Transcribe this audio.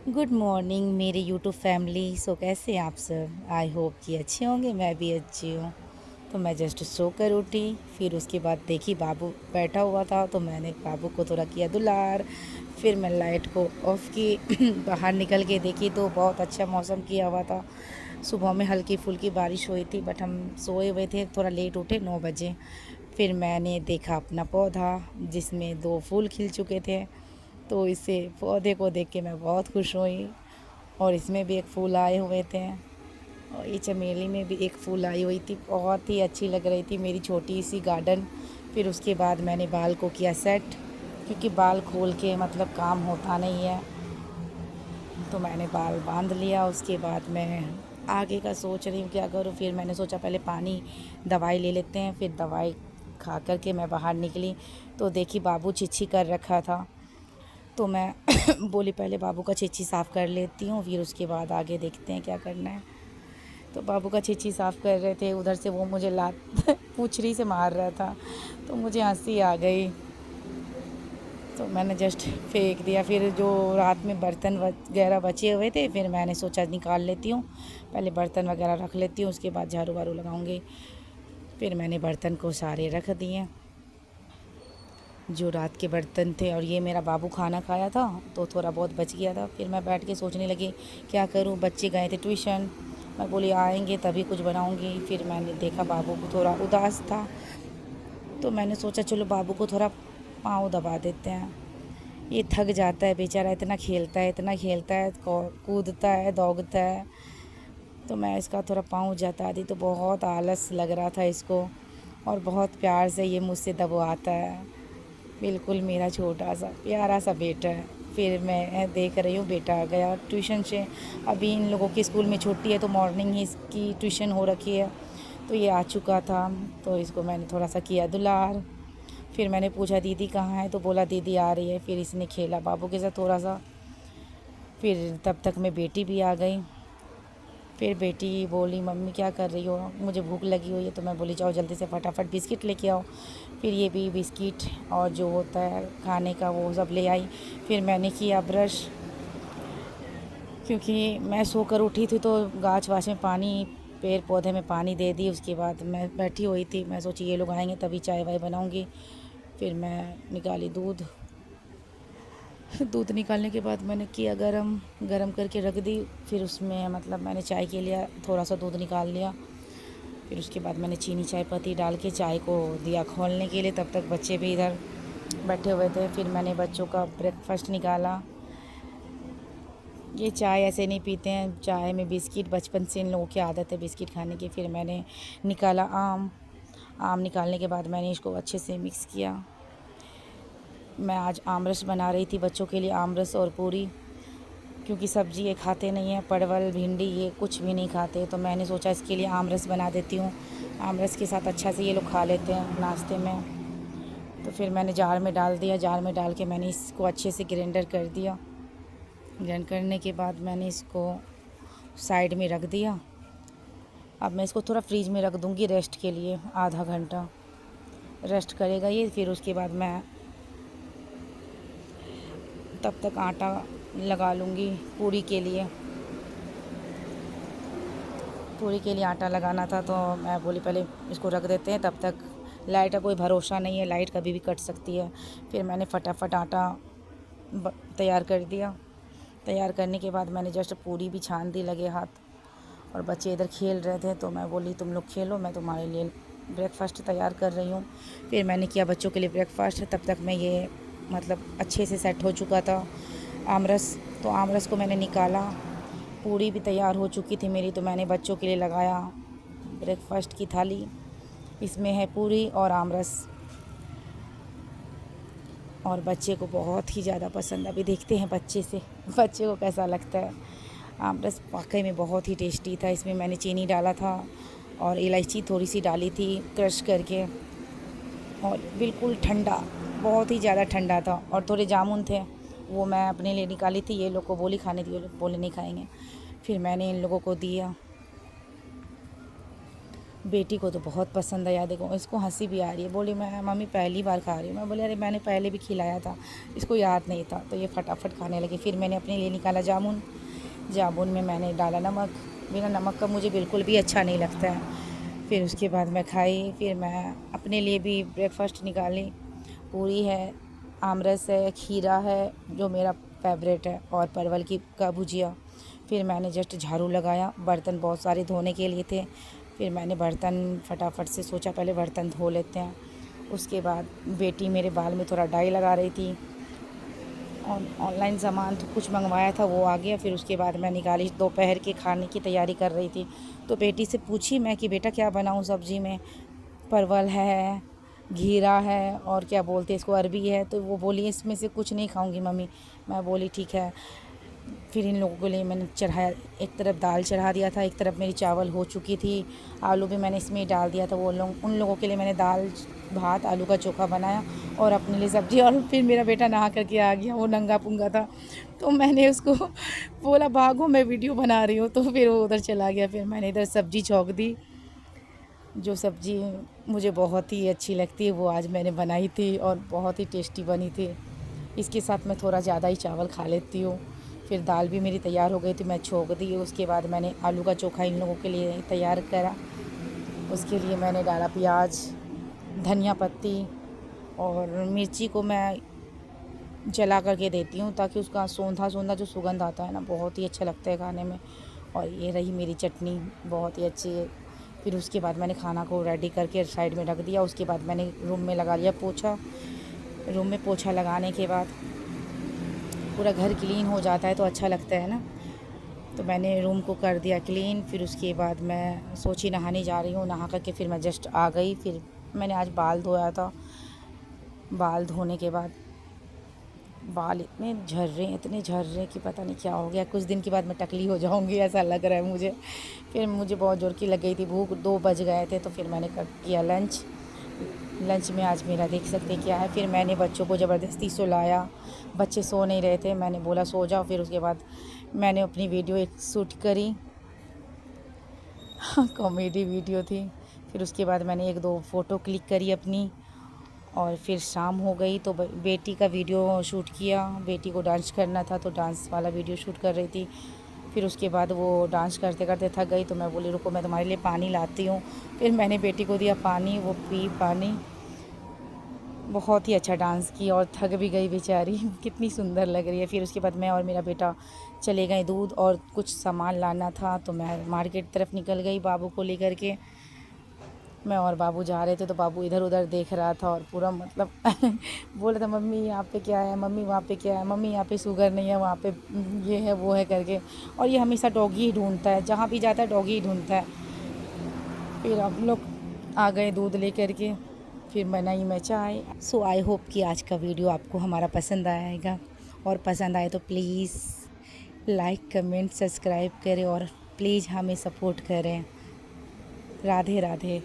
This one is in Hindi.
गुड मॉर्निंग मेरे यूट्यूब फैमिली। कैसे हैं आप सब? आई होप कि अच्छे होंगे। मैं भी अच्छी हूँ। तो मैं जस्ट सो कर उठी। फिर उसके बाद देखी बाबू बैठा हुआ था, तो मैंने बाबू को थोड़ा किया दुलार। फिर मैं लाइट को ऑफ़ की बाहर निकल के देखी तो बहुत अच्छा मौसम किया हुआ था। सुबह में हल्की फुल्की बारिश हुई थी, बट हम सोए हुए थे, थोड़ा लेट उठे 9 बजे। फिर मैंने देखा अपना पौधा जिसमें 2 फूल खिल चुके थे। तो इसे पौधे को देख के मैं बहुत खुश हुई। और इसमें भी एक फूल आए हुए थे, और ये चमेली में भी एक फूल आई हुई थी। बहुत ही अच्छी लग रही थी मेरी छोटी सी गार्डन। फिर उसके बाद मैंने बाल को किया सेट, क्योंकि बाल खोल के मतलब काम होता नहीं है। तो मैंने बाल बांध लिया। उसके बाद मैं आगे का सोच रही हूँ क्या करूँ। फिर मैंने सोचा पहले पानी दवाई ले लेते हैं। फिर दवाई खा कर के मैं बाहर निकली, तो देखी बाबू छिछी कर रखा था। तो मैं बोली पहले बाबू का छिछी साफ़ कर लेती हूँ, फिर उसके बाद आगे देखते हैं क्या करना है। तो बाबू का छिछी साफ़ कर रहे थे, उधर से वो मुझे लात पूंछड़ी से मार रहा था, तो मुझे हंसी आ गई। तो मैंने जस्ट फेंक दिया। फिर जो रात में बर्तन वगैरह बचे हुए थे, फिर मैंने सोचा निकाल लेती हूँ, पहले बर्तन वगैरह रख लेती हूँ, उसके बाद झाड़ू वाड़ू लगाऊंगी। फिर मैंने बर्तन को सारे रख दिए, जो रात के बर्तन थे। और ये मेरा बाबू खाना खाया था, तो थोड़ा बहुत बच गया था। फिर मैं बैठ के सोचने लगी क्या करूँ। बच्चे गए थे ट्यूशन, मैं बोली आएंगे तभी कुछ बनाऊंगी। फिर मैंने देखा बाबू को थोड़ा उदास था, तो मैंने सोचा चलो बाबू को थोड़ा पाँव दबा देते हैं। ये थक जाता है बेचारा, इतना खेलता है, इतना खेलता है, कूदता है, दौड़ता है। तो मैं इसका थोड़ा पाँव जता दी, तो बहुत आलस लग रहा था इसको, और बहुत प्यार से ये मुझसे दबवाता है। बिल्कुल मेरा छोटा सा प्यारा सा बेटा है। फिर मैं देख रही हूँ बेटा आ गया ट्यूशन से। अभी इन लोगों की स्कूल में छुट्टी है, तो मॉर्निंग ही इसकी ट्यूशन हो रखी है। तो ये आ चुका था, तो इसको मैंने थोड़ा सा किया दुलार। फिर मैंने पूछा दीदी कहाँ है, तो बोला दीदी आ रही है। फिर इसने खेला बाबू के साथ थोड़ा सा। फिर तब तक मैं बेटी भी आ गई। फिर बेटी बोली मम्मी क्या कर रही हो, मुझे भूख लगी हुई है। तो मैं बोली जाओ जल्दी से फटाफट बिस्किट लेके आओ। फिर ये भी बिस्किट और जो होता है खाने का वो सब ले आई। फिर मैंने किया ब्रश, क्योंकि मैं सोकर उठी थी, तो गाछ वाछ में पानी, पेड़ पौधे में पानी दे दी। उसके बाद मैं बैठी हुई थी, मैं सोची ये लोग आएंगे तभी चाय वाय बनाऊंगी। फिर मैं निकाली दूध। दूध निकालने के बाद मैंने किया गरम, गरम करके रख दी। फिर उसमें मतलब मैंने चाय के लिए थोड़ा सा दूध निकाल लिया। फिर उसके बाद मैंने चीनी चाय पत्ती डाल के चाय को दिया खोलने के लिए। तब तक बच्चे भी इधर बैठे हुए थे। फिर मैंने बच्चों का ब्रेकफास्ट निकाला। ये चाय ऐसे नहीं पीते हैं, चाय में बिस्किट, बचपन से इन लोगों की आदत है बिस्किट खाने की। फिर मैंने निकाला आम। आम निकालने के बाद मैंने इसको अच्छे से मिक्स किया। मैं आज आमरस बना रही थी बच्चों के लिए, आमरस और पूरी, क्योंकि सब्ज़ी ये खाते नहीं हैं, परवल भिंडी ये कुछ भी नहीं खाते। तो मैंने सोचा इसके लिए आमरस बना देती हूँ। आमरस के साथ अच्छा से ये लोग खा लेते हैं नाश्ते में। तो फिर मैंने जार में डाल दिया। जार में डाल के मैंने इसको अच्छे से ग्राइंडर कर दिया। ग्राइंड करने के बाद मैंने इसको साइड में रख दिया। अब मैं इसको थोड़ा फ्रीज में रख दूँगी रेस्ट के लिए, आधा घंटा रेस्ट करेगा ये। फिर उसके बाद मैं तब तक आटा लगा लूँगी पूरी के लिए। पूरी के लिए आटा लगाना था, तो मैं बोली पहले इसको रख देते हैं। तब तक लाइट का कोई भरोसा नहीं है, लाइट कभी भी कट सकती है। फिर मैंने फटाफट आटा तैयार कर दिया। तैयार करने के बाद मैंने जस्ट पूरी भी छान दी लगे हाथ। और बच्चे इधर खेल रहे थे, तो मैं बोली तुम लोग खेलो, मैं तुम्हारे लिए ब्रेकफास्ट तैयार कर रही हूँ। फिर मैंने किया बच्चों के लिए ब्रेकफास्ट। तब तक मैं ये मतलब अच्छे से सेट हो चुका था आमरस। तो आमरस को मैंने निकाला। पूरी भी तैयार हो चुकी थी मेरी, तो मैंने बच्चों के लिए लगाया ब्रेकफास्ट की थाली। इसमें है पूरी और आमरस, और बच्चे को बहुत ही ज़्यादा पसंद। अभी देखते हैं बच्चे से बच्चे को कैसा लगता है। आमरस वाकई में बहुत ही टेस्टी था। इसमें मैंने चीनी डाला था और इलायची थोड़ी सी डाली थी क्रश करके, और बिल्कुल ठंडा, बहुत ही ज़्यादा ठंडा था। और थोड़े जामुन थे, वो मैं अपने लिए निकाली थी। ये लोग को बोली खाने दिए, बोले नहीं खाएंगे। फिर मैंने इन लोगों को दिया। बेटी को तो बहुत पसंद आया। देखो इसको हंसी भी आ रही है, बोली मैं मम्मी पहली बार खा रही हूँ। मैं बोली अरे मैंने पहले भी खिलाया था, इसको याद नहीं था। तो ये फटाफट खाने लगी। फिर मैंने अपने लिए निकाला जामुन। जामुन में मैंने डाला नमक। बिना नमक का मुझे बिल्कुल भी अच्छा नहीं लगता है। फिर उसके बाद मैं खाई। फिर मैं अपने लिए भी ब्रेकफास्ट निकाली। पूरी है, आमरस है, खीरा है जो मेरा फेवरेट है, और परवल की का भुजिया। फिर मैंने जस्ट झाड़ू लगाया, बर्तन बहुत सारे धोने के लिए थे। फिर मैंने बर्तन फटाफट से सोचा पहले बर्तन धो लेते हैं। उसके बाद बेटी मेरे बाल में थोड़ा डाई लगा रही थी। ऑनलाइन सामान तो कुछ मंगवाया था वो आ गया। फिर उसके बाद मैं निकाली, दोपहर के खाने की तैयारी कर रही थी। तो बेटी से पूछी मैं कि बेटा क्या बनाऊँ सब्ज़ी में। परवल है, घीरा है, और क्या बोलते हैं इसको, अरबी है। तो वो बोली इसमें से कुछ नहीं खाऊंगी मम्मी। मैं बोली ठीक है। फिर इन लोगों के लिए मैंने चढ़ाया, एक तरफ दाल चढ़ा दिया था, एक तरफ मेरी चावल हो चुकी थी। आलू भी मैंने इसमें ही डाल दिया था। वो लोग, उन लोगों के लिए मैंने दाल भात आलू का चोखा बनाया, और अपने लिए सब्ज़ी। और फिर मेरा बेटा नहा करके आ गया, वो नंगा पुंगा था। तो मैंने उसको बोला भागो मैं वीडियो बना रही हूँ। तो फिर वो उधर चला गया। फिर मैंने इधर सब्ज़ी छौंक दी। जो सब्ज़ी मुझे बहुत ही अच्छी लगती है वो आज मैंने बनाई थी, और बहुत ही टेस्टी बनी थी। इसके साथ मैं थोड़ा ज़्यादा ही चावल खा लेती हूँ। फिर दाल भी मेरी तैयार हो गई थी, मैं छौंक दी। उसके बाद मैंने आलू का चोखा इन लोगों के लिए तैयार करा। उसके लिए मैंने डाला प्याज, धनिया पत्ती, और मिर्ची को मैं जला करके देती हूँ ताकि उसका सौंधा सौंधा जो सुगंध आता है ना, बहुत ही अच्छा लगता है खाने में। और ये रही मेरी चटनी, बहुत ही अच्छी है। फिर उसके बाद मैंने खाना को रेडी करके साइड में रख दिया। उसके बाद मैंने रूम में लगा लिया पोछा। रूम में पोछा लगाने के बाद पूरा घर क्लीन हो जाता है तो अच्छा लगता है ना। तो मैंने रूम को कर दिया क्लीन। फिर उसके बाद मैं सोची नहाने जा रही हूँ। नहा करके फिर मैं जस्ट आ गई। फिर मैंने आज बाल धोया था। बाल धोने के बाद बाल इतने झड़ रहे हैं, इतने झड़ रहे हैं कि पता नहीं क्या हो गया। कुछ दिन के बाद मैं टकली हो जाऊंगी ऐसा लग रहा है मुझे। फिर मुझे बहुत ज़ोर की लग गई थी भूख, 2 बज गए थे। तो फिर मैंने कर किया लंच। लंच में आज मेरा देख सकते क्या है। फिर मैंने बच्चों को ज़बरदस्ती सुलाया। बच्चे सो नहीं रहे थे, मैंने बोला सो जाओ। फिर उसके बाद मैंने अपनी वीडियो एक शूट करी। कॉमेडी वीडियो थी। फिर उसके बाद मैंने 1-2 फ़ोटो क्लिक करी अपनी। और फिर शाम हो गई तो बेटी का वीडियो शूट किया। बेटी को डांस करना था तो डांस वाला वीडियो शूट कर रही थी। फिर उसके बाद वो डांस करते करते थक गई तो मैं बोली रुको मैं तुम्हारे लिए पानी लाती हूँ। फिर मैंने बेटी को दिया पानी, वो पी पानी। बहुत ही अच्छा डांस किया और थक भी गई बेचारी। कितनी सुंदर लग रही है। फिर उसके बाद मैं और मेरा बेटा चले गए, दूध और कुछ सामान लाना था तो मैं मार्केट तरफ निकल गई बाबू को लेकर के। मैं और बाबू जा रहे थे तो बाबू इधर उधर देख रहा था और पूरा मतलब बोल रहा था मम्मी यहाँ पे क्या है, मम्मी वहाँ पे क्या है, मम्मी यहाँ पे शुगर नहीं है, वहाँ पे ये है वो है करके। और ये हमेशा डॉगी ही ढूंढता है, जहाँ भी जाता है डॉगी ही ढूंढता है। फिर हम लोग आ गए दूध लेकर के। फिर बनाई मैं चाय। सो आई होप कि आज का वीडियो आपको हमारा पसंद आएगा, और पसंद आए तो प्लीज़ लाइक कमेंट सब्सक्राइब करें और प्लीज़ हमें सपोर्ट करें। राधे राधे।